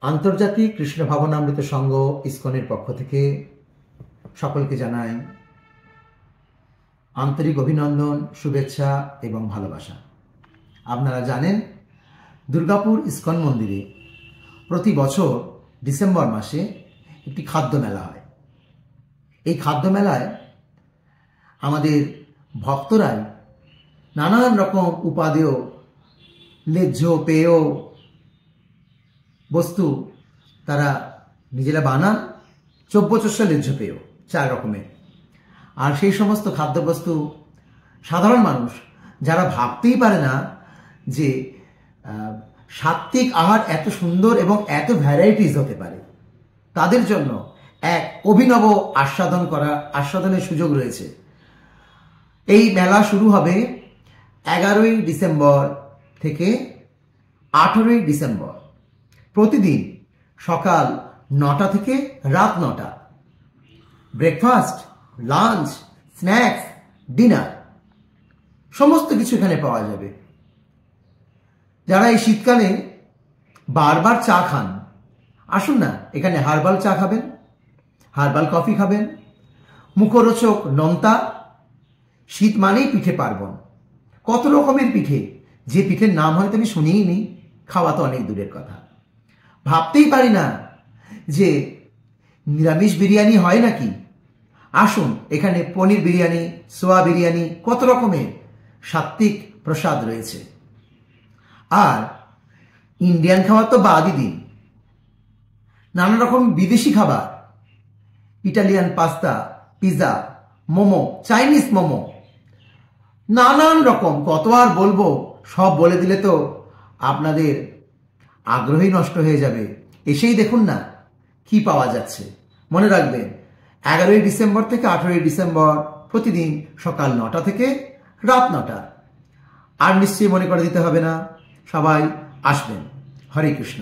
আন্তর্জাতিক কৃষ্ণ ভাবনামৃত সংঘ ইসকনের পক্ষ থেকে সকলকে জানাই আন্তরিক অভিনন্দন, শুভেচ্ছা এবং ভালোবাসা। আপনারা জানেন, দুর্গাপুর ইসকন মন্দিরে প্রতি বছর ডিসেম্বর মাসে একটি খাদ্য মেলা হয়। এই খাদ্য মেলায় আমাদের ভক্তরাই নানান রকম উপাদেয়, লেহ্য, পেয় বস্তু তারা নিজেরা বানান। চব্যচস্য লেহ্য পেয় 4 রকমের। আর সেই সমস্ত খাদ্যবস্তু সাধারণ মানুষ যারা ভাবতেই পারে না যে সাত্ত্বিক আহার এত সুন্দর এবং এত ভ্যারাইটিস হতে পারে, তাদের জন্য এক অভিনব আস্বাদনের সুযোগ রয়েছে। এই মেলা শুরু হবে 11ই ডিসেম্বর থেকে 18ই ডিসেম্বর। প্রতিদিন সকাল 9টা থেকে রাত 9টা। ব্রেকফাস্ট, লাঞ্চ, স্ন্যাক্স, ডিনার সমস্ত কিছু এখানে পাওয়া যাবে। যারা এই শীতকালে বারবার চা খান, আসুন না, এখানে হার্বাল চা খাবেন, হার্বাল কফি খাবেন, মুখরোচক নোনতা। শীত মানেই পিঠে পার্বণ, কত রকমের পিঠে, যে পিঠের নাম হয়তো আমি শুনিই নি, খাওয়া তো অনেক দূরের কথা। ভাবতেই পারি না যে নিরামিষ বিরিয়ানি হয় নাকি। আসুন, এখানে পনির বিরিয়ানি, সোয়া বিরিয়ানি, কত রকমের সাত্ত্বিক প্রসাদ রয়েছে। আর ইন্ডিয়ান খাবার তো বাদই দিন, নানা রকম বিদেশি খাবার, Italian pasta, pizza, momo, Chinese momo, নানান রকম, কত আর বলবো। সব বলে দিলে তো আপনাদের আগ্রহই নষ্ট হয়ে যাবে। এসেই দেখুন না কি পাওয়া যাচ্ছে। মনে রাখবেন, 11ই ডিসেম্বর থেকে 18ই ডিসেম্বর প্রতিদিন সকাল 9টা থেকে রাত 9টা। আর নিশ্চয়ই মনে করে দিতে হবে না, সবাই আসবেন। হরে কৃষ্ণ।